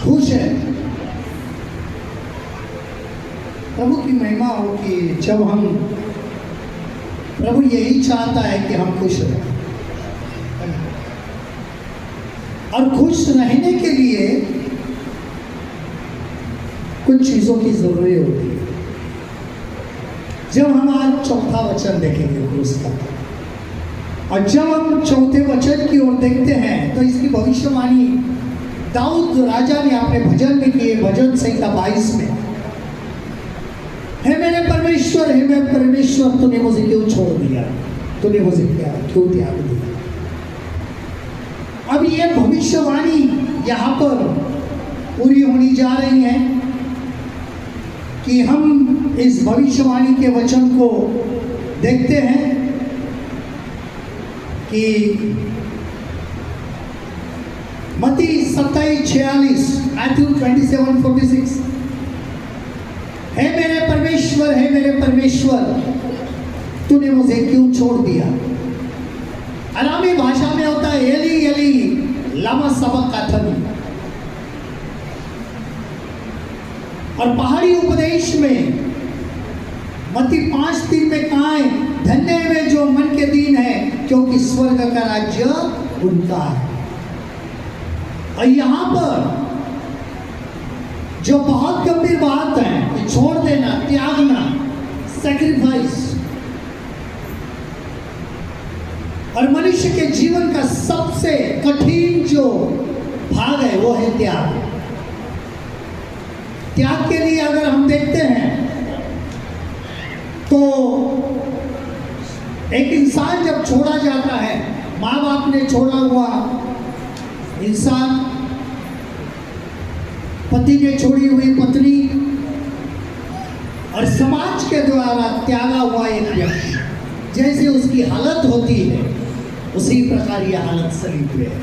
खुश है। प्रभु की महिमा हो कि जब हम, प्रभु यही चाहता है कि हम खुश रहें, और खुश रहने के लिए कुछ चीजों की जरूरत होती है। जब हम आज चौथा वचन देखेंगे क्रूस का, और जब हम चौथे वचन की ओर देखते हैं तो इसकी भविष्यवाणी दाऊद राजा ने अपने भजन में किए, भजन संहिता 22 में, हे मेरे परमेश्वर, हे मेरे परमेश्वर, तूने मुझे क्यों छोड़ दिया, तूने मुझे क्यों त्याग दिया। अब ये भविष्यवाणी यहाँ पर पूरी होनी जा रही है कि हम इस भविष्यवाणी के वचन को देखते हैं कि मत्ती 27:46, मैथ्यू 27:46, हे मेरे परमेश्वर, हे मेरे परमेश्वर, तूने मुझे क्यों छोड़ दिया। अरामी भाषा में होता है एली एली लमा सबक्तानी, और पहाड़ी उपदेश में मत्ती 5:3 में कहा है, धन्य वे जो मन के दीन है, क्योंकि स्वर्ग का राज्य उनका है। और यहां पर जो बहुत गंभीर बात है कि छोड़ देना, त्यागना, सैक्रिफाइस, और मनुष्य के जीवन का सबसे कठिन जो भाग है वो है त्याग। त्याग के लिए अगर हम देखते हैं तो एक इंसान जब छोड़ा जाता है, माँ बाप ने छोड़ा हुआ इंसान, पति ने छोड़ी हुई पत्नी, और समाज के द्वारा त्यागा हुआ एक व्यक्ति, जैसे उसकी हालत होती है उसी प्रकार यह हालत शरीर में है।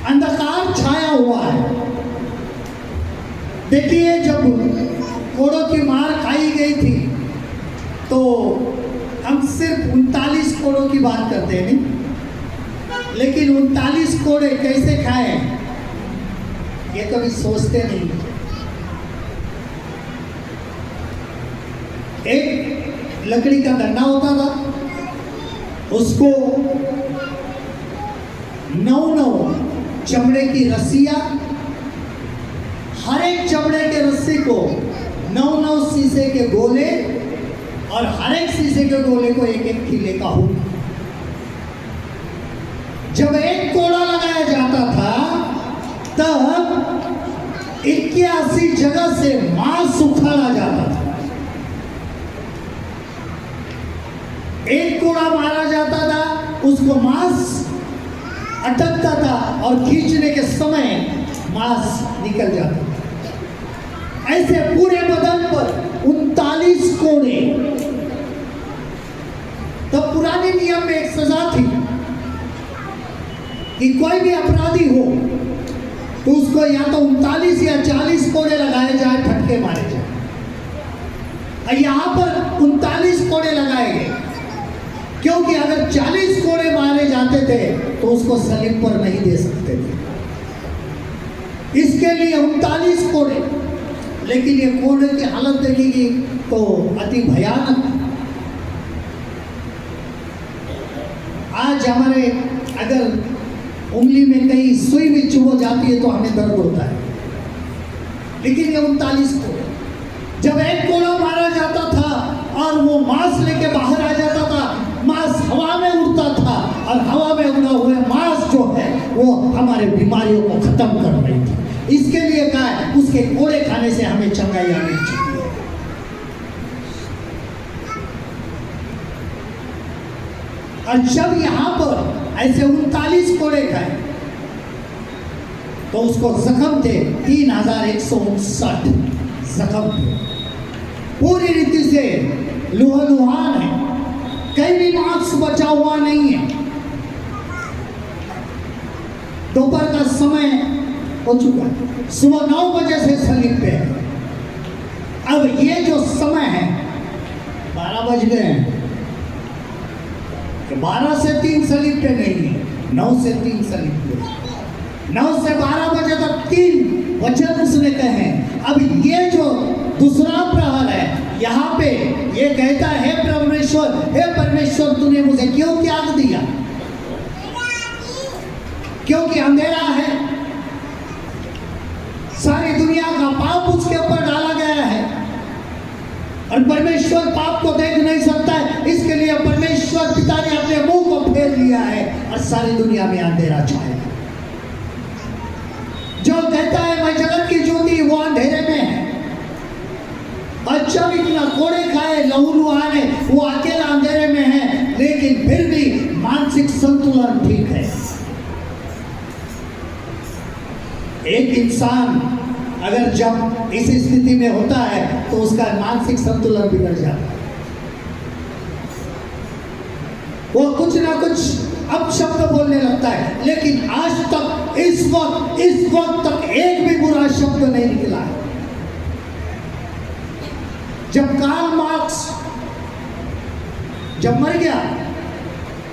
अंधकार छाया हुआ है। देखिए, जब कोड़ों की मार खाई गई थी तो हम सिर्फ 39 कोड़ों की बात करते हैं, नहीं, लेकिन 39 कोड़े कैसे खाए ये कभी सोचते नहीं। एक लकड़ी का डंडा होता था, उसको 9 चमड़े की रस्सियां, हर एक चमड़े के रस्सी को 9 शीशे के गोले, और हर एक शीशे के गोले को एक खिले का हुक। जब एक कोड़ा लगाया जाता था तब 81 जगह से मांस उखाड़ा जाता था। एक कोड़ा मारा जाता था, उसको मांस अटकता था और खींचने के समय मांस निकल जाता था। ऐसे पूरे बदन पर 39 कोड़े। तो पुराने नियम में एक सजा थी कि कोई भी अपराधी हो तो उसको या तो 39 या 40 कोड़े लगाए जाए, फटके मारे जाए। यहां पर 39 कोड़े लगाए गए, क्योंकि अगर 40 कोड़े मारे जाते थे तो उसको सलीब पर नहीं दे सकते थे, इसके लिए 39 कोड़े। लेकिन ये कोड़े की हालत देखेगी तो अति भयानक। आज हमारे अगर उंगली में कहीं सुई भी चुभ जाती है तो हमें दर्द होता है, लेकिन ये 39 कोड़े। जब एक कोड़ा मारा जाता था और वो मांस लेके बाहर आ जाता था, मांस हवा में उड़ता था, और हवा में उड़ा हुए मांस जो है वो हमारे बीमारियों को खत्म कर रही थी। इसके लिए कहा है उसके कोड़े खाने से हमें चंगाई आनी चाहिए। और जब यहां पर ऐसे 39 कोड़े खाए तो उसको जख्म थे 3159 जख्म थे, पूरी रीति से लुहान है, कहीं भी मांस बचा हुआ नहीं है। दोपहर का समय हो चुका है, सुबह 9 बजे से सलीब पे है। अब ये जो समय है 12 बज गए हैं, 12 से 3 सलीब पे नहीं है, 9 से 3 सलीब पे। 9 से 12 बजे तक 3 वचन उसने कहे। अब ये जो दूसरा प्रहर है, यहाँ पे ये कहता है हे परमेश्वर तूने मुझे क्यों त्याग दिया? क्योंकि अंधेरा है, सारी दुनिया का पाप उसके ऊपर डाला गया है और परमेश्वर पाप को देख नहीं सकता है, इसके लिए परमेश्वर पिता ने अपने मुंह को फेर लिया है और सारी दुनिया में अंधेरा छाया। जो कहता है मैं जगत की ज्योति, वो अंधेरे में है। और जब इतना कोड़े खाए, लहू लुहाने, वो अकेला अंधेरे में है, लेकिन फिर भी मानसिक संतुलन ठीक है। एक इंसान अगर जब इस स्थिति में होता है तो उसका मानसिक संतुलन बिगड़ जाता है। वो कुछ ना कुछ अपशब्द बोलने लगता है, लेकिन आज तक इस वक्त तक एक भी बुरा शब्द नहीं निकला है। जब कार्ल मार्क्स जब मर गया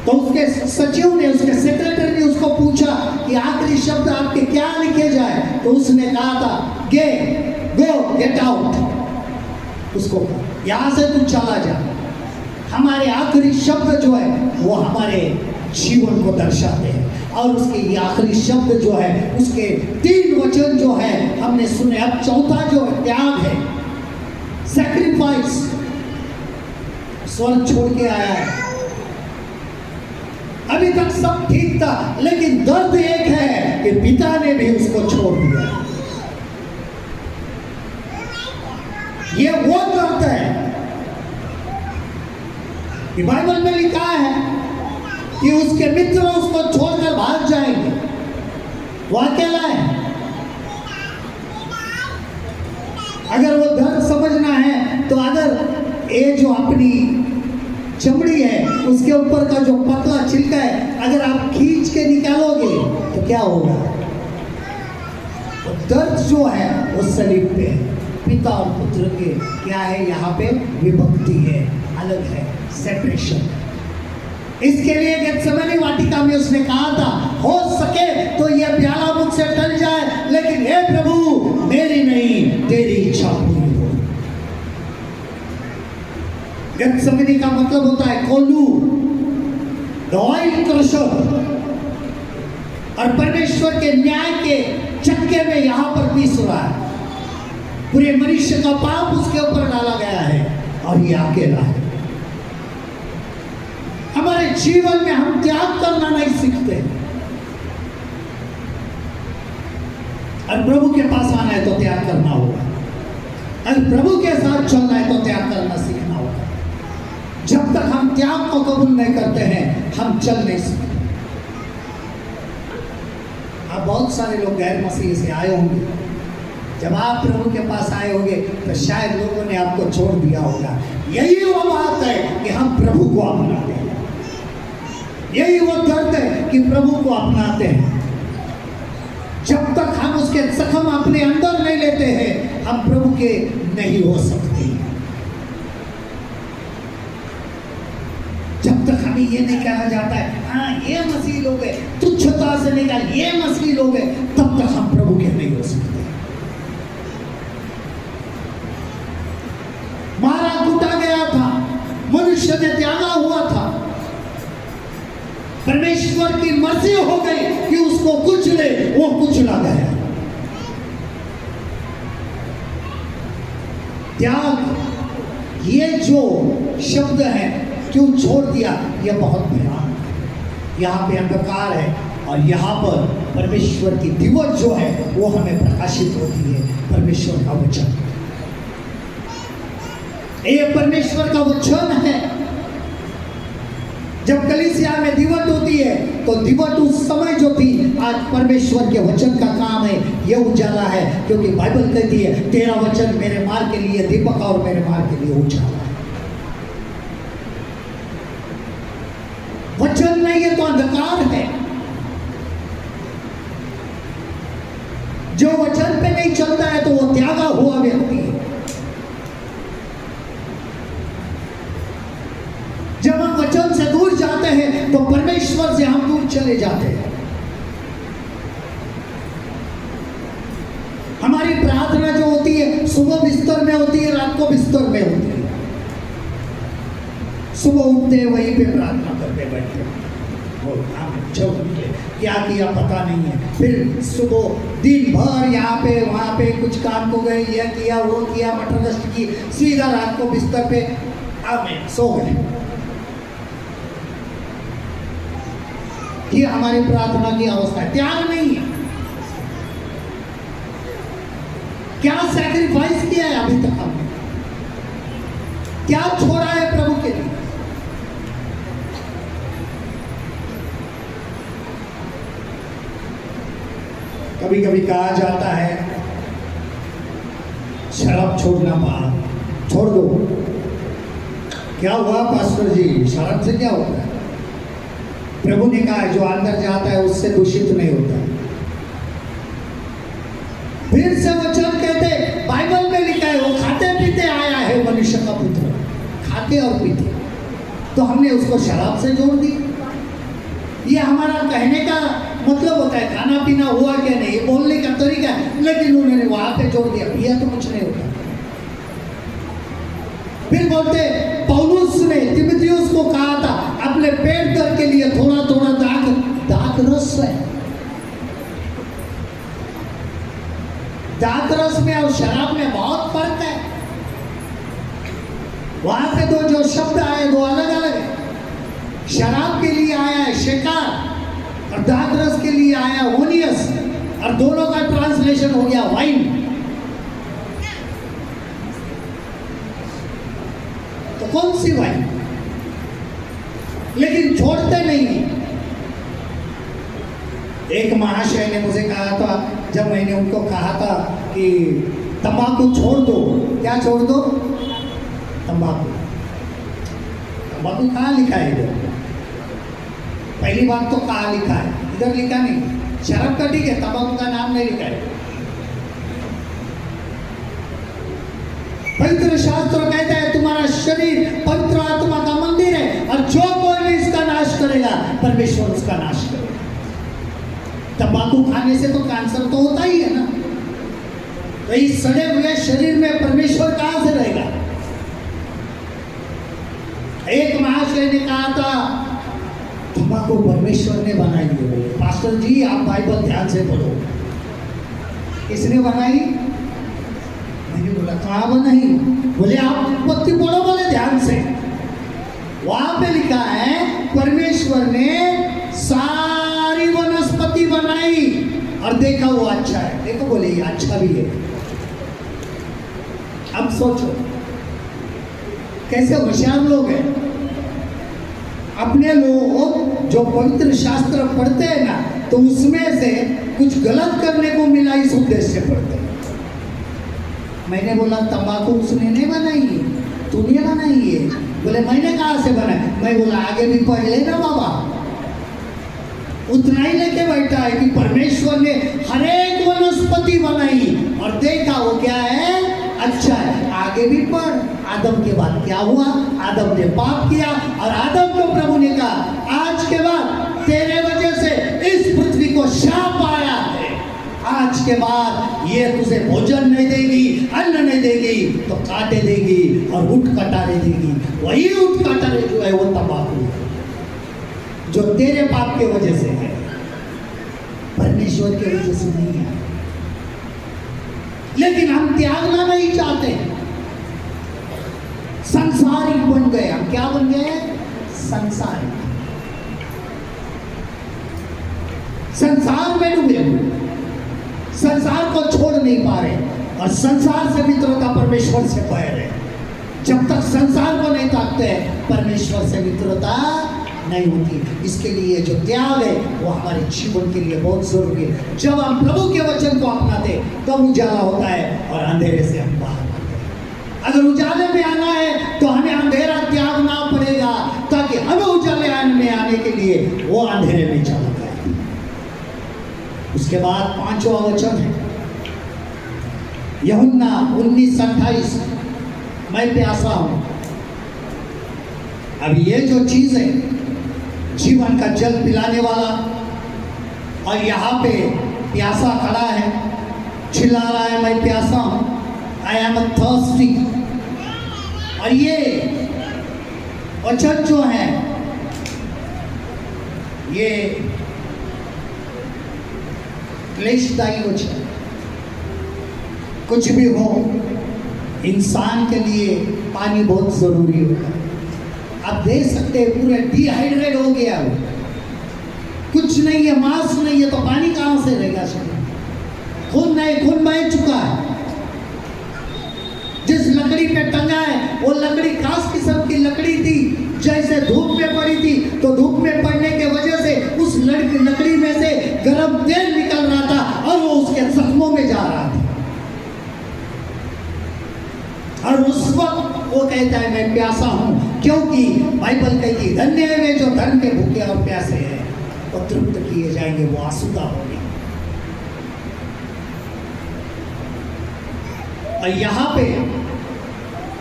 तो उसके सचिव ने, उसके सेक्रेटरी ने उसको पूछा कि आखिरी शब्द आपके क्या लिखे जाए, तो उसने कहा था गेट आउट। उसको यहां से तू चला जा। हमारे आखिरी शब्द जो है वो हमारे जीवन को दर्शाते हैं, और उसके ये आखिरी शब्द जो है, उसके 3 वचन जो है हमने सुने। अब चौथा जो है त्याग है, सैक्रिफाइस। स्वर्ग छोड़ के आया है, अभी तक सब ठीक था, लेकिन दर्द एक है कि पिता ने भी उसको छोड़ दिया। ये वो दर्द है कि बाइबल में लिखा है कि उसके मित्र उसको छोड़कर भाग जाएंगे, वो अकेला है। अगर वो दर्द समझना है तो अगर ये जो अपनी चमड़ी है उसके ऊपर का जो पतला छिलका है, अगर आप खींच के निकालोगे तो क्या होगा? तो दर्द जो है वो शरीर पे है। पिता और पुत्र के क्या है, यहाँ पे विभक्ति है, अलग है, सेपरेशन। इसके लिए गेत्सेमनी वाटिका में उसने कहा था, हो सके तो यह प्याला मुझसे टल जाए, लेकिन हे प्रभु मेरी नहीं तेरी इच्छा पूरी हो। गेत्सेमनी का मतलब होता है कोल्हू, द ऑयल क्रशर। और परमेश्वर के न्याय के चक्के में यहां पर पीस रहा है। पूरे मनुष्य का पाप उसके ऊपर डाला गया है और ये अकेला है। हमारे जीवन में हम त्याग करना नहीं सीखते, और प्रभु के पास आना है तो त्याग करना होगा, और प्रभु के साथ चलना है तो त्याग करना सीखना होगा। जब तक हम त्याग को कबूल नहीं करते हैं, हम चल नहीं सकते। अब बहुत सारे लोग गैर मसीह से आए होंगे, जब आप प्रभु के पास आए होंगे तो शायद लोगों ने आपको छोड़ दिया होगा। यही वो बात है कि हम प्रभु को अपनाते हैं, यही वो दर्द है कि प्रभु को अपनाते हैं। जब तक हम उसके जख्म अपने अंदर नहीं लेते हैं, हम प्रभु के नहीं हो सकते। जब तक हमें ये नहीं कहा जाता है हाँ ये मसीह लोग हैं, तुच्छता से नहीं कहा ये मसीह लोग हैं, तब तक हम प्रभु के नहीं हो सकते। मारा कूटा गया था, मनुष्य ने त्यागा हुआ था, परमेश्वर की मर्जी हो गई कि उसको कुचले, वो कुचला गया। त्याग ये जो शब्द है, क्यों छोड़ दिया, ये बहुत भयानक है। यहाँ पे अंधकार है और यहाँ पर परमेश्वर की दिवस जो है वो हमें प्रकाशित होती है। परमेश्वर का वचन, ये परमेश्वर का वचन है। जब कलीसिया में दिवट होती है तो दिवट उस समय जो थी, आज परमेश्वर के वचन का काम है, ये उजाला है। क्योंकि बाइबल कहती है तेरा वचन मेरे मार्ग के लिए दीपक और मेरे मार्ग के लिए उजाला है। वचन नहीं है तो अंधकार है। जो वचन पे नहीं चलता है तो वो त्यागा हुआ व्यक्ति है। जब हम वचन से दूर जाते हैं तो परमेश्वर से हम दूर चले जाते हैं। हमारी प्रार्थना जो होती है सुबह बिस्तर में होती है, रात को बिस्तर में होती है। सुबह उठते वहीं पे प्रार्थना करते बैठे, वो जब क्या किया पता नहीं है। फिर सुबह दिन भर यहाँ पे वहाँ पे कुछ काम को गए, यह किया वो किया, मटर गश्त की, सीधा रात को बिस्तर पे आमें सो गए। ये हमारी प्रार्थना की अवस्था है, त्याग नहीं है। क्या सैक्रिफाइस किया है अभी तक हमने, क्या छोड़ा है प्रभु के लिए? कभी कभी कहा जाता है शराब छोड़ना छोड़ दो। क्या हुआ पास्टर जी, शराब से क्या होता है? प्रभु ने कहा जो अंदर जाता है उससे दूषित नहीं होता। फिर से वचन कहते, बाइबल में लिखा है वो खाते पीते आया है मनुष्य का पुत्र, खाते और पीते। तो हमने उसको शराब से जोड़ दी। ये हमारा कहने का मतलब होता है, खाना पीना हुआ क्या नहीं, ये बोलने का तरीका है, लेकिन उन्होंने वहां पे जोड़ दिया, पिया तो कुछ नहीं होता। फिर बोलते पौलुस ने तिमुथियुस को कहा था अपने पेट दर्द के लिए थोड़ा थोड़ा दाख रस है। दाख रस में और शराब में बहुत फर्क है। वहां पे तो जो शब्द आए वो अलग अलग है। शराब के लिए आया है शेकार और दाखरस के लिए आया ओनियस, और दोनों का ट्रांसलेशन हो गया वाइन। तो कौन सी वाइन? लेकिन छोड़ते नहीं। एक महाशय ने मुझे कहा था, जब मैंने उनको कहा था कि तंबाकू छोड़ दो, क्या छोड़ दो? तंबाकू। तंबाकू कहाँ लिखा है इधर? पहली बात तो कहाँ लिखा है? इधर लिखा नहीं। शराब का ठीक है, तंबाकू का नाम नहीं लिखा है। पवित्र शास्त्र कहता है तुम्हारा शरीर पवित्र आत्मा का मंदिर है, और जो कोई भी इसका नाश करेगा परमेश्वर उसका नाश करेगा। तंबाकू खाने से तो कैंसर तो होता ही है ना। तो इस सड़े हुए शरीर में परमेश्वर कहां से रहेगा? एक महाशय ने कहा था तंबाकू परमेश्वर ने बनाई है। पास्टर जी आप बाइबल ध्यान से पढ़ो। किसने बनाई? मैंने बोला कहाँ बनाई? बोले आप उत्पत्ति पढ़ो, बोले ध्यान से। वहां पे लिखा है परमेश्वर ने सारी वनस्पति बनाई और देखा वो अच्छा है। देखो बोले ये अच्छा भी है। अब सोचो कैसे होशियार लोग हैं। अपने लोग जो पवित्र शास्त्र पढ़ते हैं ना, तो उसमें से कुछ गलत करने को मिला इस उद्देश्य से पढ़ते हैं। मैंने बोला तंबाकू उसने नहीं बनाई है, तूने बनाई है। बोले मैंने कहाँ से बनाई? मैं बोला आगे भी पढ़ लेना बाबा। उतना ही लेके बैठा है कि परमेश्वर ने हर एक वनस्पति बनाई और देखा वो क्या है, अच्छा है। आगे भी पढ़। आदम के बाद क्या हुआ? आदम ने पाप किया और आदम को प्रभु ने कहा आज के बाद तेरे वजह से इस पृथ्वी को शाप आया है। आज के बाद ये तुझे भोजन नहीं देगी, अन्न नहीं देगी, तो कांटे देगी और ऊंट कटारे देगी। वही ऊंट कटारे जो है वो तंबाकू है, जो तेरे पाप के वजह से है, परमेश्वर के वजह से नहीं है। लेकिन हम त्यागना नहीं चाहते। संसारिक बन गए हम। क्या बन गए? संसारिक। संसार में डूबे हुए, संसार को छोड़ नहीं पा रहे, और संसार से मित्रता परमेश्वर से पैर है। जब तक संसार को नहीं ताकते परमेश्वर से मित्रता नहीं होती। इसके लिए जो त्याग है वो हमारे जीवन के लिए बहुत जरूरी है। जब हम प्रभु के वचन को अपनाते तब उजाला होता है और अंधेरे से हम बाहर आते हैं। अगर उजाले में आना है तो हमें अंधेरा त्यागना पड़ेगा, ताकि हमें उजाले में आने के लिए वो अंधेरे में चला जाए। उसके बाद 5वां वचन है यूहन्ना 19:28, मैं प्यासा हूं। अब ये जो चीज है जीवन का जल पिलाने वाला, और यहाँ पे प्यासा खड़ा है, चिल्ला रहा है मैं प्यासा हूं, आई एम थर्स्टी। और ये वचन जो है ये क्लेशदायी वचन। कुछ भी हो, इंसान के लिए पानी बहुत जरूरी होता है। आप देख सकते हैं पूरे डिहाइड्रेट हो गया हो, कुछ नहीं है, मांस नहीं है, तो पानी कहां से रहेगा शरीर? खून नहीं, खून बह चुका है। जिस लकड़ी पे टंगा है वो लकड़ी खास किस्म की लकड़ी थी, जैसे धूप में पड़ी थी तो धूप में पड़ने के वजह से उस लकड़ी में से गर्म तेल निकल रहा था और वो उसके जख्मों में जा रहा था। और उस वक्त वो कहता है मैं प्यासा हूं, क्योंकि बाइबल कहती है धन्य है वे जो धन के भूखे और प्यासे हैं, वो तृप्त किए जाएंगे, वो आसूदा होंगे। और यहाँ पे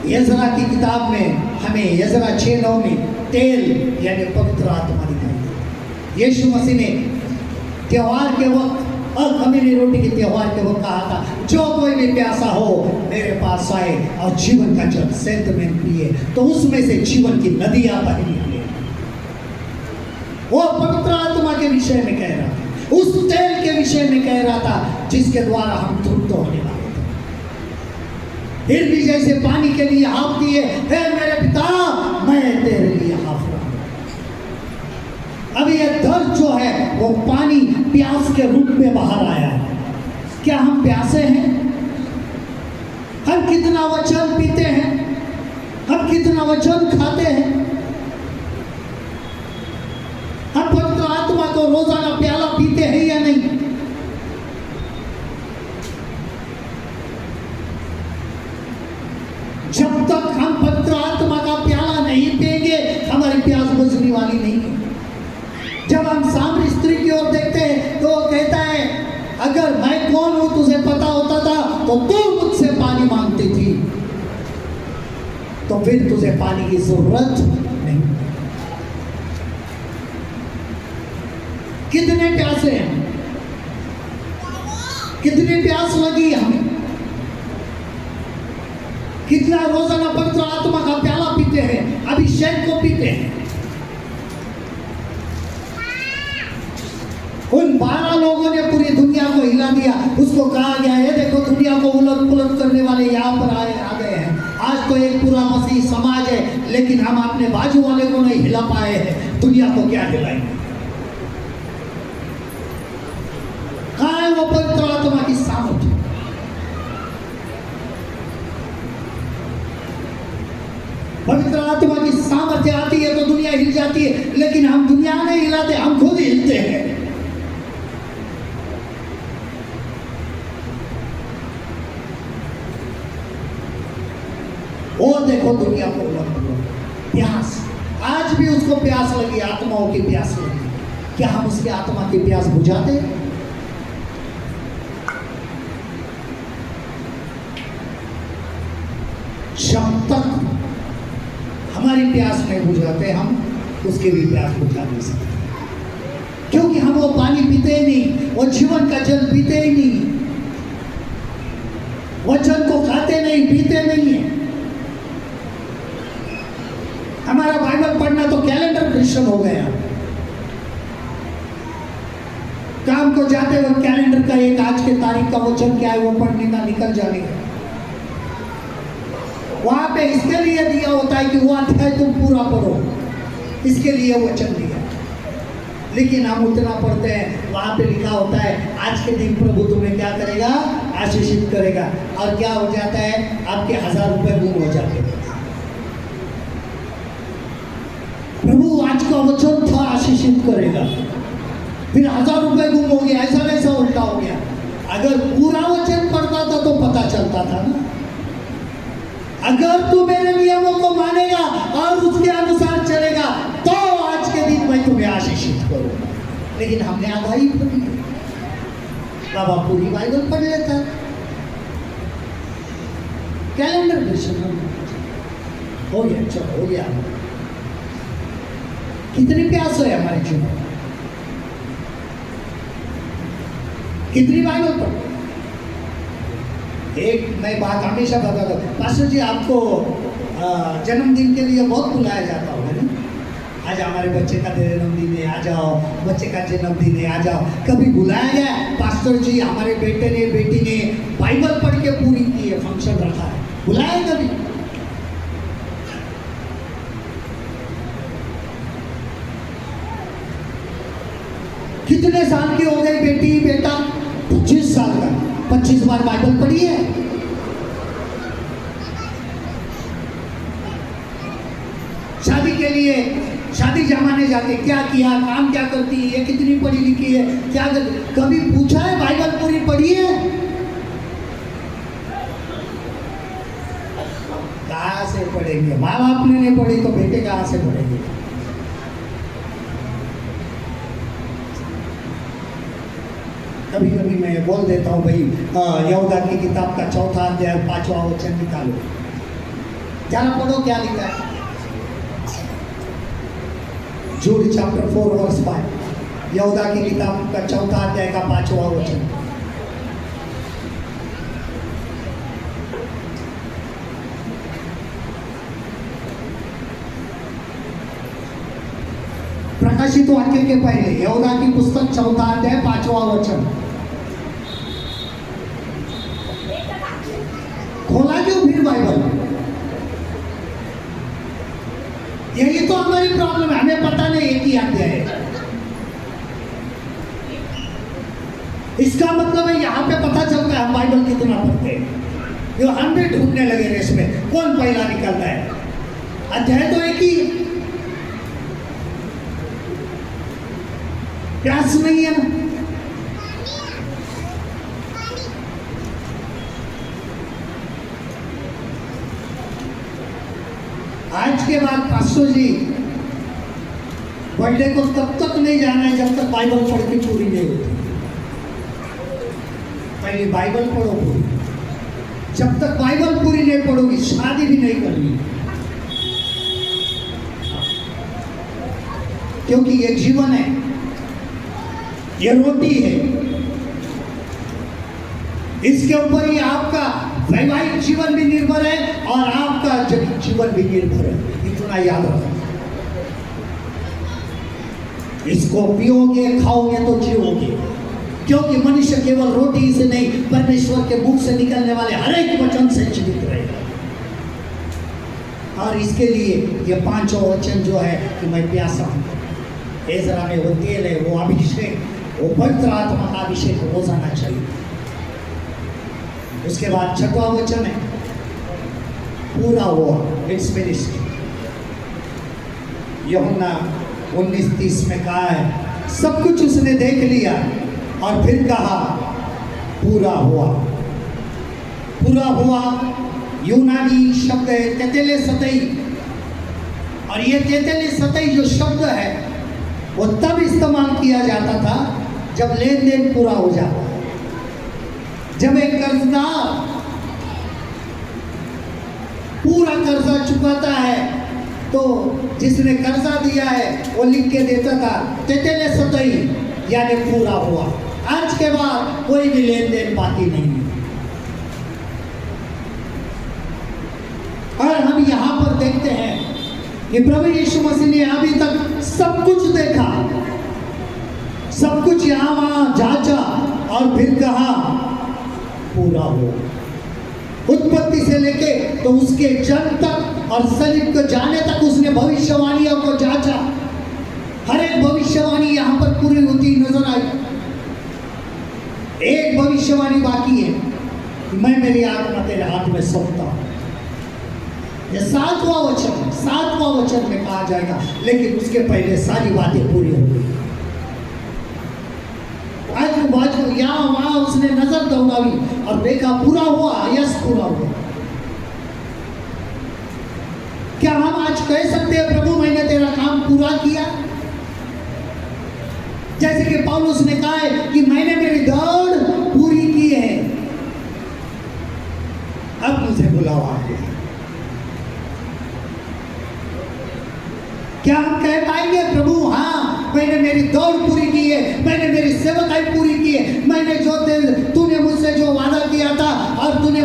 यजरा की किताब में हमें यजरा 6:9 में तेल यानी पवित्र आत्मा दिखाई देती। यीशु मसीह ने त्योहार के वक्त और अखमीरी रोटी के त्योहार के वक्त कहा था जो कोई भी प्यासा हो मेरे पास आए और जीवन का जल सेंध में पिए, तो उसमें से जीवन की नदियां बह निकले। वो पवित्र आत्मा के विषय में कह रहा था, उस तेल के विषय में कह रहा था जिसके द्वारा हम तृप्त होने वाले। फिर भी जैसे पानी के लिए हाफ दिए, हे मेरे पिता मैं तेरे लिए हाफ रहा। अब ये दर्द जो है वो पानी प्यास के रूप में बाहर आया है। क्या हम प्यासे हैं? हम कितना वचन पीते हैं, हम कितना वचन खाते हैं, हम पवित्र आत्मा को रोजाना प्याला पीते हैं या नहीं? जब तक हम पवित्र आत्मा का प्याला नहीं पिएंगे हमारी प्यास बुझने वाली नहीं है। जब हम सामने स्त्री की ओर देखते हैं तो वो कहता है अगर मैं कौन हूं तुझे पता होता था तो तू मुझसे पानी मांगती थी, तो फिर तुझे पानी की जरूरत नहीं। कितने प्यासे हैं, कितनी प्यास लगी हमें, कितना रोजाना पवित्र आत्मा का प्याला पीते हैं, अभिषेक को पीते हैं। उन 12 लोगों ने पूरी दुनिया को हिला दिया। उसको कहा गया है देखो दुनिया को उलट पुलट करने वाले यहाँ पर आ गए हैं। आज तो एक पूरा मसीह समाज है, लेकिन हम अपने बाजू वाले को नहीं हिला पाए हैं, दुनिया को क्या हिलाएंगे? कहाँ है वो पवित्र आत्मा की सामर्थ्य? पवित्र आत्मा की सामर्थ्य आती है तो दुनिया हिल जाती है, लेकिन हम दुनिया नहीं हिलाते, हम खुद ही हिलते हैं। और देखो दुनिया को प्यास, आज भी उसको प्यास लगी, आत्माओं की प्यास लगी। क्या हम उसकी आत्मा की प्यास बुझाते हैं? जब तक हमारी प्यास नहीं बुझाते हम उसकी भी प्यास बुझा नहीं सकते, क्योंकि हम वो पानी पीते ही नहीं, वो जीवन का जल पीते ही नहीं, वचन को खाते नहीं, पीते नहीं है। हमारा बाइबल पढ़ना तो कैलेंडर क्रिश्चियन हो गया। काम को जाते वक्त कैलेंडर का एक आज के तारीख का वचन क्या है वो पढ़ने का, निकल जाने का। वहां पे इसके लिए दिया होता है कि वो अध्याय तुम पूरा पढ़ो, इसके लिए वचन दिया। लेकिन हम उतना पढ़ते हैं, वहां पे लिखा होता है आज के दिन प्रभु तुम्हें क्या करेगा, आशीषित करेगा। और क्या हो जाता है, आपके 1000 रुपए गुम हो जाते हैं। प्रभु आज का वचन था आशीषित करेगा, फिर 1000 रुपए गुम हो गया, ऐसा कैसा उल्टा हो गया? अगर पूरा वचन पढ़ता था तो पता चलता था ना। अगर तू मेरे नियमों को मानेगा और उसके अनुसार चलेगा तो आज के दिन मैं तुम्हें आशीषित करूंगा। लेकिन हमने आधा ही पढ़ी, बाबा पूरी बाइबल पढ़ लेता, कैलेंडर क्रिश्चियन हो गया, चलो हो गया। कितनी प्यास है हमारे जीवन, कितनी बाइबल पढ़, एक मैं बात हमेशा बताता हूँ, पास्टर जी आपको जन्मदिन के लिए बहुत बुलाया जाता होगा ना, आज हमारे बच्चे का जन्मदिन है, आ जाओ, बच्चे का जन्मदिन है, आ जाओ। कभी बुलाया गया पास्टर जी हमारे बेटे ने बेटी ने बाइबल पढ़ के पूरी की है, फंक्शन रखा है, बुलाया कभी? कितने साल की हो गई बेटी बेटा? 25 साल का, 25 बार बाइबल पढ़ी है? शादी के लिए शादी जमाने जाते, क्या किया, काम क्या करती है, कितनी पढ़ी लिखी है, क्या करती, कभी पूछा है बाइबल पूरी पढ़ी है? कहां से पढ़ेंगे? माँ बाप ने नहीं पढ़ी तो बेटे कहां से पढ़ेंगे? कभी कभी मैं बोल देता हूँ भाई यहूदा की किताब का 4था अध्याय 5वां वचन निकालो, जरा पढ़ो क्या लिखा है। जूड चैप्टर 4 वर्स 5, यहूदा की किताब का 4था अध्याय का 5वां वचन। प्रकाशित वाक्य के पहले यहूदा की पुस्तक 4था अध्याय 5वां वचन। खोला क्यों फिर बाइबल? यही तो हमारी प्रॉब्लम है, हमें पता नहीं एक ही अध्याय है। इसका मतलब है यहाँ पे पता चलता है हम बाइबल कितना पढ़ते हैं। जो हम भी ढूंढने लगे रेस में कौन पहला निकलता है, अध्याय तो एक ही है। प्यास नहीं है ना? आज के बाद पास्टर जी बर्थडे को तब तक नहीं जाना है जब तक बाइबल पढ़ के पूरी नहीं होती। पहले बाइबल पढ़ो पूरी, जब तक बाइबल पूरी नहीं पढ़ोगी शादी भी नहीं करनी, क्योंकि ये जीवन है, ये रोटी है, इसके ऊपर ही आपका वैवाहिक जीवन भी निर्भर है और आपका जीवन भी निर्भर है। इतना याद रखो, इसको पियोगे खाओगे तो जीवोगे, क्योंकि मनुष्य केवल रोटी से नहीं परमेश्वर के मुख से निकलने वाले हर एक वचन से जीवित रहेगा। और इसके लिए ये 5 वचन जो है कि मैं प्यासा हूं, एजरा में वो तेल है, वो अभिषेक, वो पवित्र आत्मा का अभिषेक रोजाना चाहिए। उसके बाद 6वां वचन है पूरा हुआ, इट्स फिनिश्ड। यूहन्ना 19:30 में कहा है सब कुछ उसने देख लिया और फिर कहा पूरा हुआ। पूरा हुआ यूनानी शब्द है तेतेलेसतई, और ये तेतेलेसतई जो शब्द है वो तब इस्तेमाल किया जाता था जब लेन देन पूरा हो जाता है। जब एक कर्जदार पूरा कर्जा चुकाता है तो जिसने कर्जा दिया है वो लिख के देता था तेतेलेसतई, यानी पूरा हुआ। आज के बाद कोई भी लेन देन बाकी नहीं है। और हम यहाँ पर देखते हैं कि प्रभु यीशु मसीह ने अभी तक सब कुछ देखा, सब कुछ यहाँ वहाँ जांचा और फिर कहा पूरा हो। उत्पत्ति से लेके तो उसके जन्म तक और सलीब को जाने तक उसने भविष्यवाणियों को जांचा। हर एक भविष्यवाणी यहाँ पर पूरी होती नजर आई। एक भविष्यवाणी बाकी है कि मैं मेरी आत्मा तेरे हाथ में सौंपता हूं। ये 7वां वचन में कहा जाएगा, लेकिन उसके पहले सारी बातें पूरी हो गई। आजू बाजू यहाँ वहां उसने नजर दौड़ावी और देखा पूरा हुआ, यस पूरा हुआ। क्या हम आज कह सकते हैं प्रभु मैंने तेरा काम पूरा किया? जैसे कि पौलुस ने कहा है कि मैंने मेरी दौड़ पूरी की है, अब मुझे बुलावा है। क्या हम कह पाएंगे प्रभु हाँ मैंने मेरी दौड़ पूरी की है, मैंने मेरी सेवकाई पूरी की है, मैंने जो तूने मुझसे जो वादा किया था और तूने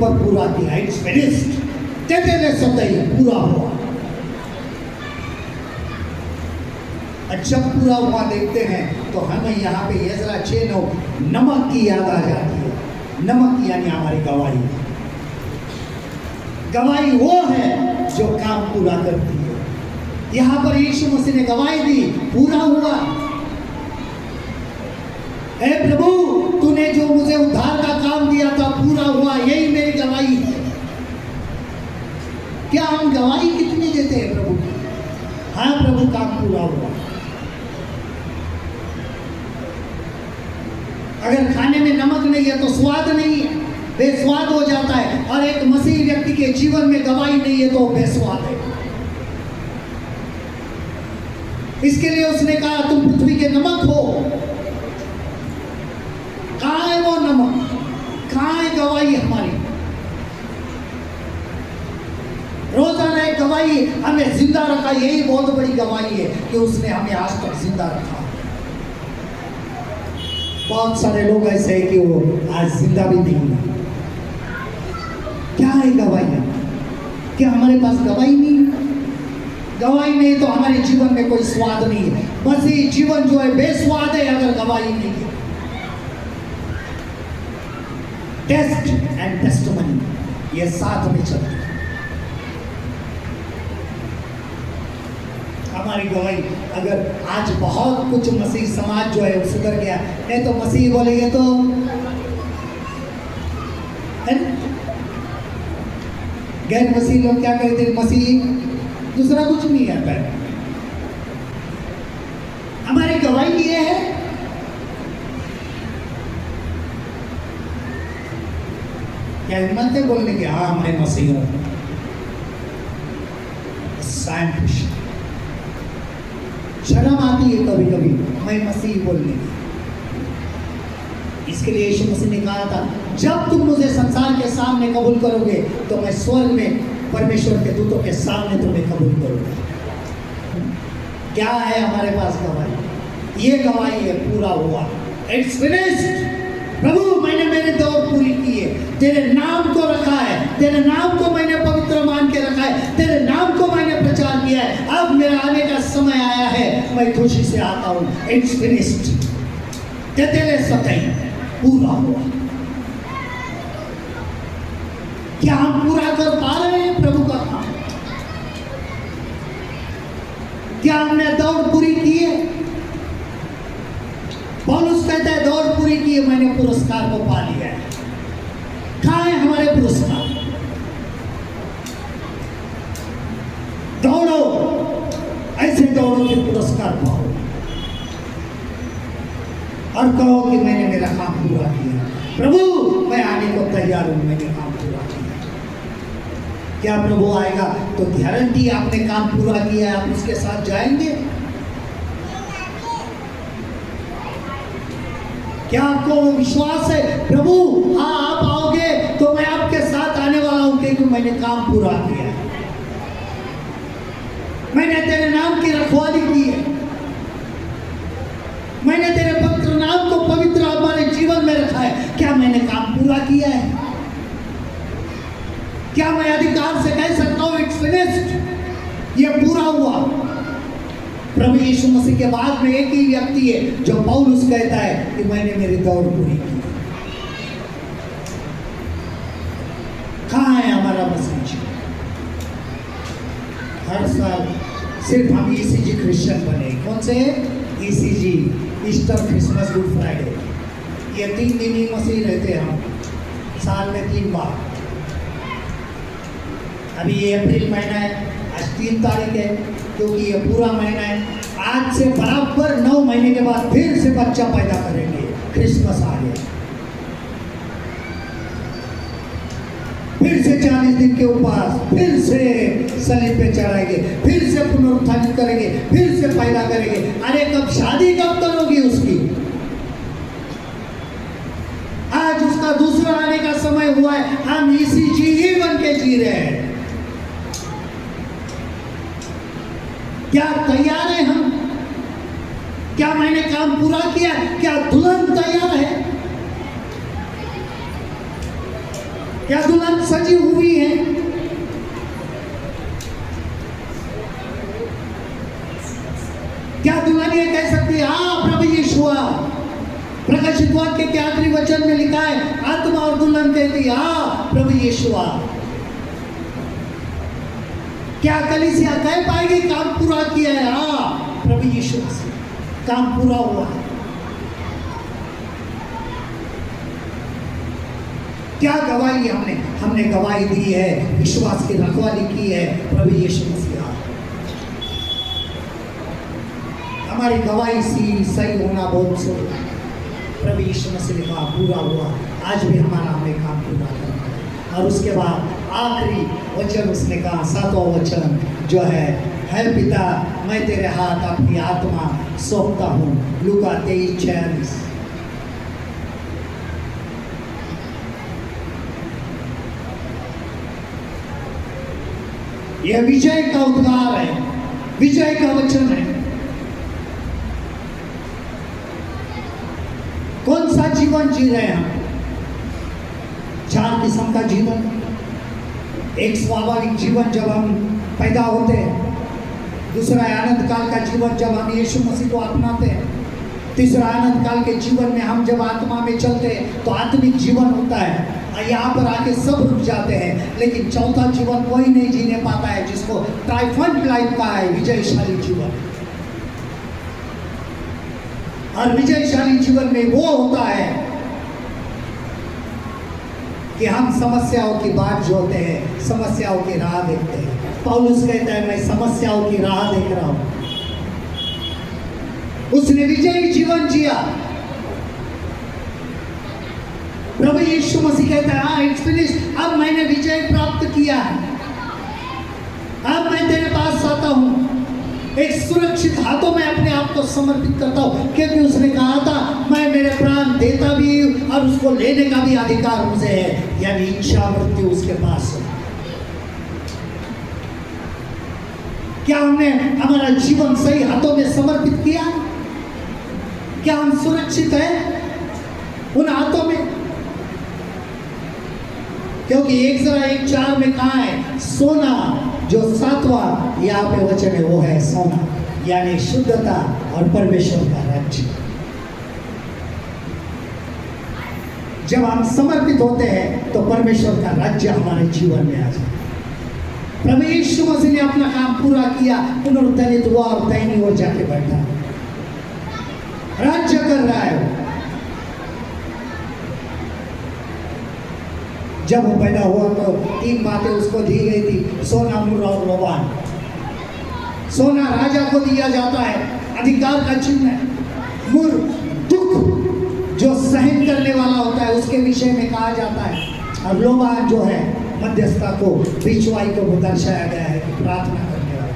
ऊपर पूरा किया, इट्स फिनिश्ड, तेरे सतही पूरा हुआ। और जब पूरा हुआ देखते हैं तो हमें यहाँ पे एजरा 6:9 नमक की याद आ जाती है। नमक यानी हमारी गवाही। गवाही वो है जो काम पूरा करती है। यहाँ पर यीशु मसीह ने गवाही दी, पूरा हुआ। हे प्रभु, तूने जो मुझे उद्धार का काम दिया था पूरा हुआ, यही मेरी गवाही है। क्या हम गवाही कितनी देते हैं प्रभु की? हाँ प्रभु, काम पूरा हुआ। अगर खाने में नमक नहीं है तो स्वाद नहीं है, बेस्वाद हो जाता है। और एक मसीही व्यक्ति के जीवन में गवाही नहीं है तो बेस्वाद है। इसके लिए उसने कहा तुम पृथ्वी के नमक हो। कहाँ है वो नमक? कहाँ है गवाही हमारी? रोजाना एक गवाही हमें जिंदा रखा, यही बहुत बड़ी गवाही है कि उसने हमें आज तक जिंदा रखा। बहुत सारे लोग ऐसे हैं कि वो आज जिंदा भी नहीं है। क्या है गवाही? क्या हमारे पास गवाही नहीं है? गवाही नहीं तो हमारे जीवन में कोई स्वाद नहीं है। बस ये जीवन जो है बेस्वाद है अगर गवाही नहीं है। टेस्ट एंड टेस्टमनी ये साथ में चलते हैं। हमारी गवाही, अगर आज बहुत कुछ मसीह समाज जो है वो सुधर गया, नहीं तो मसीह बोलेंगे तो है ना? गैर मसीह लोग क्या कहते हैं? मसीह दूसरा कुछ नहीं आता है। हमारी गवाही ये है, क्या हिम्मत है बोलने की हाँ मैं मसीह हूं? शर्म आती है कभी कभी मैं मसीह बोलने की। इसके लिए यीशु मसीह ने कहा था जब तुम मुझे संसार के सामने कबूल करोगे तो मैं स्वर्ग में परमेश्वर के दूतों के सामने तुम्हें कबूल करूंगा। क्या है हमारे पास गवाही? ये गवाही है पूरा हुआ, इट्स फिनिश्ड। प्रभु मैंने मेरी दौड़ पूरी की है, तेरे नाम को रखा है, तेरे नाम को मैंने पवित्र मान के रखा है, तेरे नाम को मैंने प्रचार किया है। अब मेरा आने का समय आया है, मैं खुशी से आता हूँ। इट्स फिनिश्ड, तेरे सतही पूरा हुआ। क्या हम पूरा कर पा रहे हैं प्रभु का काम? क्या हमने दौड़ पूरी की है? पौलुस कहता है दौड़ पूरी की है, मैंने पुरस्कार को पा लिया है। कहाँ है हमारे पुरस्कार? दौड़ो, ऐसे दौड़ो कि पुरस्कार पाओ और कहो कि मैंने मेरा काम पूरा किया। प्रभु मैं आने को तैयार हूं, मैंने काम पूरा किया। क्या प्रभु आएगा तो गारंटी आपने काम पूरा किया है, आप उसके साथ जाएंगे? क्या आपको विश्वास है प्रभु हाँ आप आओगे तो मैं आपके साथ आने वाला हूं क्योंकि मैंने काम पूरा किया है, मैंने तेरे नाम की रखवाली की है, मैंने तेरे पवित्र नाम को पवित्र हमारे जीवन में रखा है। क्या मैंने काम पूरा किया है? क्या मैं अधिकार से कह सकता हूं इट्स फिनिश्ड, ये पूरा हुआ? प्रभु यीशु मसीह के बाद में एक ही व्यक्ति है जो पौलुस कहता है कि मैंने मेरी दौड़ पूरी की। कहाँ है हमारा मसीह जी? हर साल सिर्फ हम ईसीजी क्रिश्चियन बने। कौन से? ECG, Easter, Christmas, good Friday, ये 3 दिन ही मसीह रहते हैं हम, साल में 3 बार। अभी ये अप्रैल महीना है, आज 3 तारीख है, क्योंकि ये पूरा महीना है। आज से बराबर 9 महीने के बाद फिर से बच्चा पैदा करेंगे, क्रिसमस आ गया। फिर से 40 दिन के उपवास, फिर से सलीब पे चढ़ाएंगे, फिर से पुनरुत्थान करेंगे, फिर से पैदा करेंगे। अरे कब शादी कब करोगी उसकी? आज उसका दूसरा आने का समय हुआ है, हम ईसीजी ही बन के जी रहे हैं। क्या तैयार है हम? क्या मैंने काम पूरा किया? क्या दुल्हन तैयार है? क्या दुल्हन सजी हुई है? क्या दुल्हन ये कह सकती है हाँ प्रभु यीशु आ? प्रकाशित वाक्य के आखिरी वचन में लिखा है आत्मा और दुल्हन कहती है हाँ प्रभु यीशु आ। क्या कलीसिया कह पाएगी काम पूरा किया है? हाँ प्रभु यीशु मसीह, काम पूरा हुआ है। क्या गवाही हमने गवाही दी है, विश्वास की रखवाली की है प्रभु यीशु मसीह। हमारी गवाही सही होना बहुत जरूरी है। प्रभु यीशु मसीह ने कहा पूरा हुआ, आज भी हमें काम पूरा करना है। और उसके बाद आखिरी वचन उसने कहा, 7वां वचन जो है पिता मैं तेरे हाथ अपनी आत्मा सौंपता हूँ। लूका 23:46। यह विजय का उद्गार है, विजय का वचन है। कौन सा जीवन जी रहे हैं हम? 4 किस्म का जीवन। एक स्वाभाविक जीवन जब हम पैदा होते हैं, दूसरा आनंद काल का जीवन जब हम यीशु मसीह को अपनाते हैं, तीसरा आनंद काल के जीवन में हम जब आत्मा में चलते हैं तो आत्मिक जीवन होता है। यहाँ पर आके सब रुक जाते हैं, लेकिन चौथा जीवन कोई नहीं जीने पाता है, जिसको ट्राइफंट लाइफ का है, विजयशाली जीवन। और विजयशाली जीवन में वो होता है कि हम समस्याओं की बात जोते हैं, समस्याओं की राह देखते हैं। पौलुस कहता है मैं समस्याओं की राह देख रहा हूं। उसने विजयी जीवन जिया। प्रभु यीशु मसीह कहता है हाँ इट्स फिनिश्ड, अब मैंने विजय प्राप्त किया है, अब मैं तेरे पास आता हूं, एक सुरक्षित हाथों में अपने आप को समर्पित करता हूं। क्योंकि उसने कहा था मैं मेरे प्राण देता भी और उसको लेने का भी अधिकार मुझे है, यानी इच्छा मृत्यु उसके पास है। क्या हमने हमारा जीवन सही हाथों में समर्पित किया? क्या हम सुरक्षित हैं उन हाथों में? क्योंकि 1:4 में कहा है सोना, जो 7वां यहाँ पे वचन है वो है सोना, यानी शुद्धता और परमेश्वर का राज्य। जब हम समर्पित होते हैं तो परमेश्वर का राज्य हमारे जीवन में आ जाए। प्रभु यीशु मसीह ने अपना काम पूरा किया, पुनरुत्थित हुआ और दाहिनी ओर जाके बैठा, राज्य कर रहा है। जब वो पैदा हुआ तो 3 बातें उसको दी गई थी, सोना, मुर्रा और लोबान। सोना राजा को दिया जाता है, अधिकार का चिन्ह है। मुर दुख जो सहन करने वाला होता है उसके विषय में कहा जाता है, और लोबान जो है मध्यस्थता को, बीचवाई को दर्शाया गया है कि प्रार्थना करने वाला।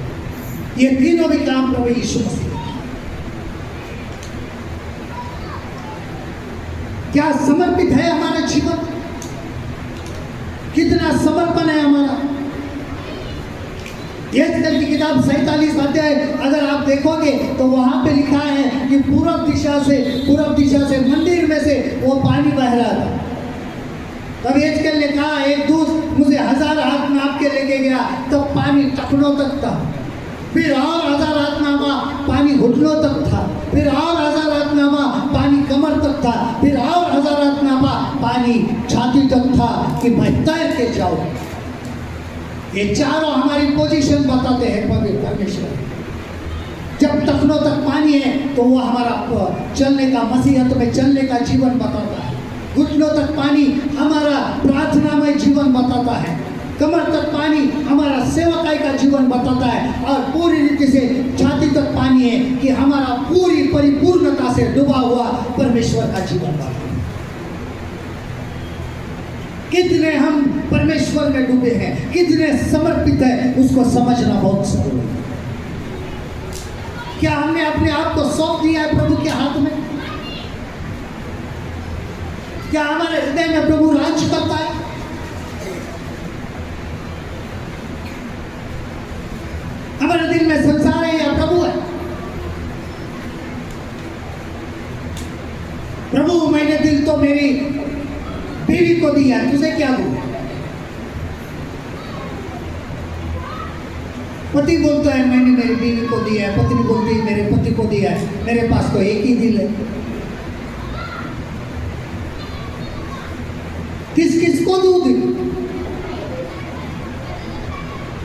ये तीनों भी काम प्रभु यीशु मसीह। क्या समर्पित है हमारा जीवन? कितना समर्पण है हमारा? यह की किताब 47 अध्याय अगर आप देखोगे तो वहां पे लिखा है कि पूर्व दिशा से मंदिर में से वो पानी बह रहा था। तब एजकेल ने कहा एक दूत मुझे 1000 हाथ नाप के लेके गया, तब पानी टखनों तक था, फिर और 1000 हाथ नापा पानी घुटनों तक था, फिर और 1000 हाथ नापा पानी कमर तक था, फिर और 1000 हाथ नापा पानी छाती तक था कि मैं तैर के जाऊं। ये चारों हमारी पोजीशन बताते हैं पवित्र परमेश्वर। जब टखनों तक पानी है तो वो हमारा चलने का, मसीहत में चलने का जीवन बताता है। घुटनों तक पानी हमारा प्रार्थनामय जीवन बताता है। कमर तक पानी हमारा सेवकाई का जीवन बताता है, और पूरी रीति से छाती तक पानी है कि हमारा पूरी परिपूर्णता से डूबा हुआ परमेश्वर का जीवन बताता है। कितने हम परमेश्वर में डूबे हैं, कितने समर्पित हैं, उसको समझना बहुत जरूरी है। क्या हमने अपने आप को सौंप दिया है प्रभु के हाथ में? क्या हमारे हृदय में प्रभु राज करता है? हमारे दिल में संसार है या प्रभु है? प्रभु मैंने दिल तो मेरी बीवी को दिया, तुझे क्या दूं? पति बोलता है मैंने मेरी बीवी को दिया है, पत्नी बोलती है मेरे पति को दिया है, मेरे पास तो एक ही दिल है। किस किस को दूं दिल?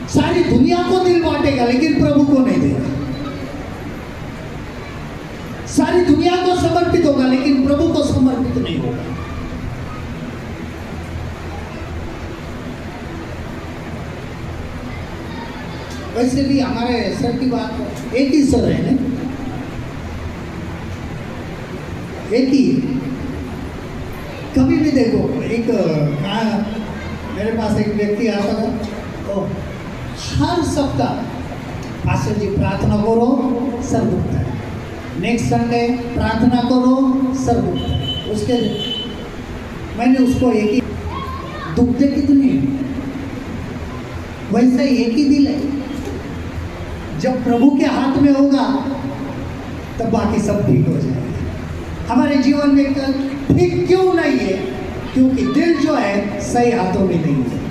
सारी दुनिया को दिल बांटेगा लेकिन प्रभु को नहीं देगा। सारी दुनिया को समर्पित होगा लेकिन प्रभु को समर्पित नहीं होगा। वैसे भी हमारे सर की बात एक ही सर है ना, एक ही। कभी भी देखो एक मेरे पास एक व्यक्ति आता था तो हर सप्ताह पास्टर जी प्रार्थना करो सर दुखता है, नेक्स्ट संडे प्रार्थना करो सर दुखता है। उसके मैंने उसको एक ही दुखते कितने वैसे एक ही दिल है। जब प्रभु के हाथ में होगा तब बाकी सब ठीक हो जाएगा। हमारे जीवन में ठीक क्यों नहीं है? क्योंकि दिल जो है सही हाथों में नहीं है।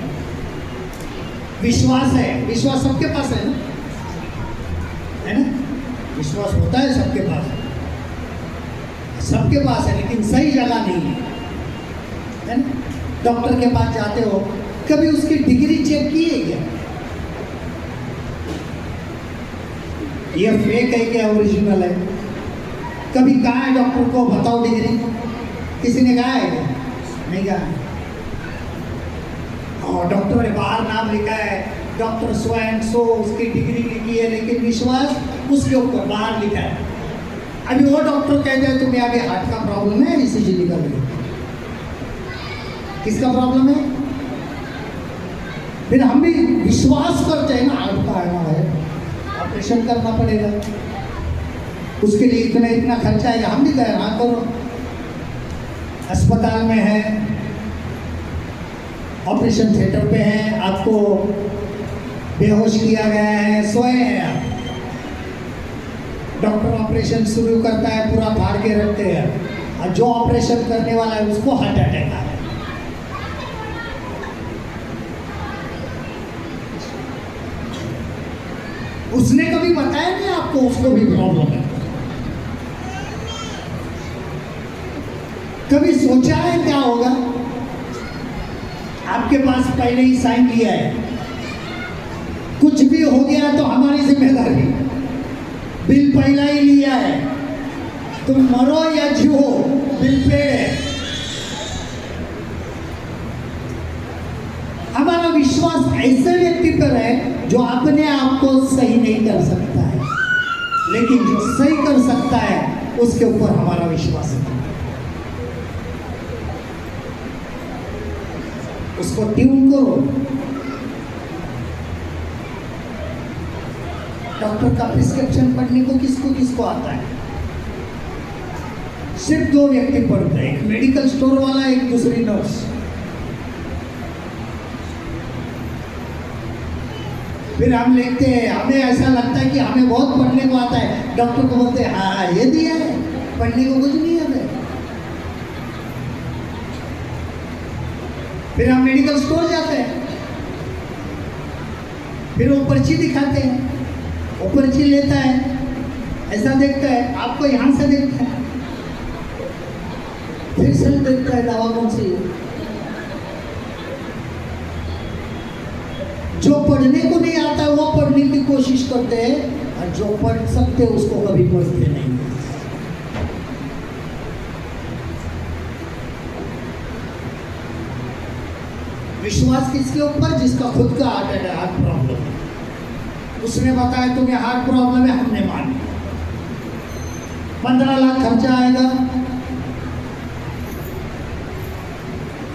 विश्वास है, विश्वास सबके पास है ना, है ना? विश्वास होता है सबके पास, सबके पास है लेकिन सही जगह नहीं है ना? डॉक्टर के पास जाते हो, कभी उसकी डिग्री चेक की है क्या? ये फेक है क्या ओरिजिनल है? कभी कहा है डॉक्टर को बताओ डिग्री? किसी ने कहा है क्या? नहीं कहा। और डॉक्टर ने बाहर नाम लिखा है डॉक्टर सो एंड सो, उसकी डिग्री लिखी है लेकिन विश्वास उसके ऊपर बाहर लिखा है। अभी वो डॉक्टर कहते हैं तुम्हें आगे हार्ट का प्रॉब्लम है, ईसीजी निकल गई। किसका प्रॉब्लम है? फिर हम भी विश्वास करते हैं ना हार्ट का है, ऑपरेशन करना पड़ेगा, उसके लिए इतना इतना खर्चा आएगा। हम भी कह रहे हाँ करो, अस्पताल में है, ऑपरेशन थिएटर पे हैं, आपको बेहोश किया गया है, सोए हैं आप, डॉक्टर ऑपरेशन शुरू करता है, पूरा फाड़ के रखते हैं और जो ऑपरेशन करने वाला है उसको हार्ट अटैक आ रहा है। उसने कभी बताया नहीं आपको उसको भी प्रॉब्लम है? कभी सोचा है क्या होगा? आपके पास पहले ही साइन लिया है, कुछ भी हो गया तो हमारी जिम्मेदारी, बिल पहला ही लिया है, तुम मरो या जियो बिल पे है। हमारा विश्वास ऐसे व्यक्ति पर है जो अपने आप को सही नहीं कर सकता है, लेकिन जो सही कर सकता है उसके ऊपर हमारा विश्वास है। उसको ट्यून करो। डॉक्टर का प्रिस्क्रिप्शन पढ़ने को किसको किसको आता है? सिर्फ दो व्यक्ति पढ़ते हैं, एक मेडिकल स्टोर वाला, एक दूसरी नर्स। फिर हम लिखते हैं, हमें ऐसा लगता है कि हमें बहुत पढ़ने को आता है, डॉक्टर को बोलते हैं हाँ ये दिया है, पढ़ने को कुछ नहीं आता है। फिर हम मेडिकल स्टोर जाते हैं, फिर वो पर्ची दिखाते हैं, वो पर्ची लेता है, ऐसा देखता है, आपको यहाँ से देखता है, फिर से देखता है दवा कौन सी है। जो पढ़ने को नहीं आता वो पढ़ने की कोशिश करते हैं और जो पढ़ सकते उसको कभी पढ़ते नहीं। विश्वास किसके ऊपर? जिसका खुद का हार्ट प्रॉब्लम है। उसने बताया तुम्हें हार्ट प्रॉब्लम है, हमने मान लिया, 15 लाख खर्चा आएगा।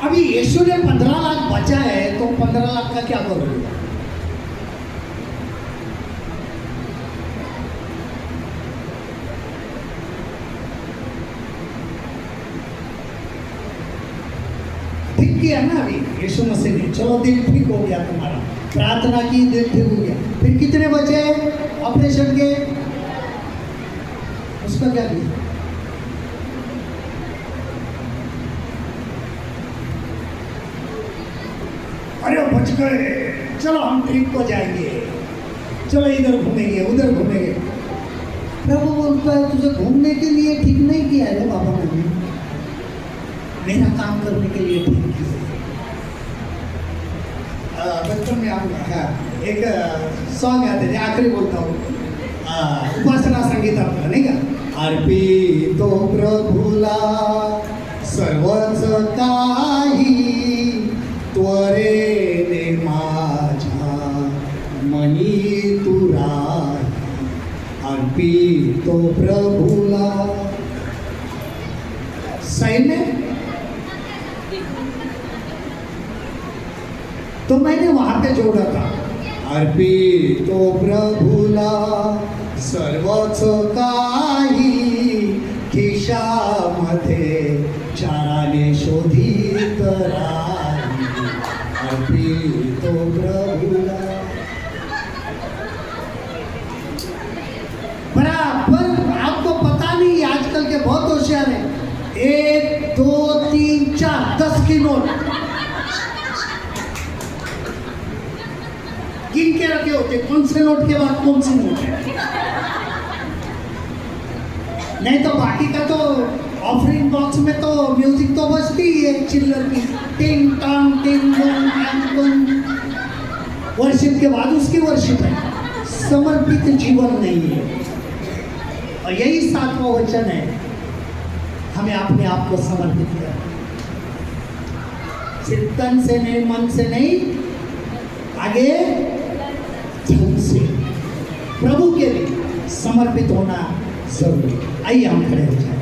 अभी यीशु ने 15 लाख बचा है तो 15 लाख का क्या करोगे? ठीक किया ना अभी यीशु मसीह ने, चलो दिल ठीक हो गया तुम्हारा, प्रार्थना की दिल ठीक हो गया। फिर कितने बचे ऑपरेशन के? उसका क्या किया? अरे बच गए, चलो हम ठीक हो जाएंगे। चलो इधर घूमेंगे उधर घूमेंगे। प्रभु बोलता है तुझे घूमने के लिए ठीक नहीं किया है बाबा, मैंने मेरा काम करने के लिए ठीक किया। बचपन में आप एक सॉन्ग आते थे, आखिरी बोलता हूँ, उपासना संगीत आपलं नाही का, अर्पितो प्रभूला सर्वच काही त्वरेने माझ्या मनी तू राही, अर्पितो प्रभूला। सही में तो मैंने वहां पे जोड़ा था, अर्पितो प्रभूला सर्वच काही खिशामध्ये चाराने शोधित राही, अर्पितो प्रभूला। बराबर आपको पता नहीं, आजकल के बहुत होशियार हैं, 1 2 3 4 10 की नोट गिन के रखे होते, कौन से नोट के बाद कौन सी नोट है। नहीं तो बाकी का तो ऑफरिंग बॉक्स में तो म्यूजिक तो बजती ही है चिल्लर की, टिंग टॉन्ग टिंग टॉन्ग टैंग टॉन्ग। वर्शिप के बाद उसकी वर्शिप है, समर्पित जीवन नहीं है। और यही 7वां वचन है, हमें अपने आप को समर्पित करना, सिर्फ तन से नहीं, मन से नहीं, आगे धन से प्रभु के लिए समर्पित होना जरूरी। आइए हम खड़े हो जाए।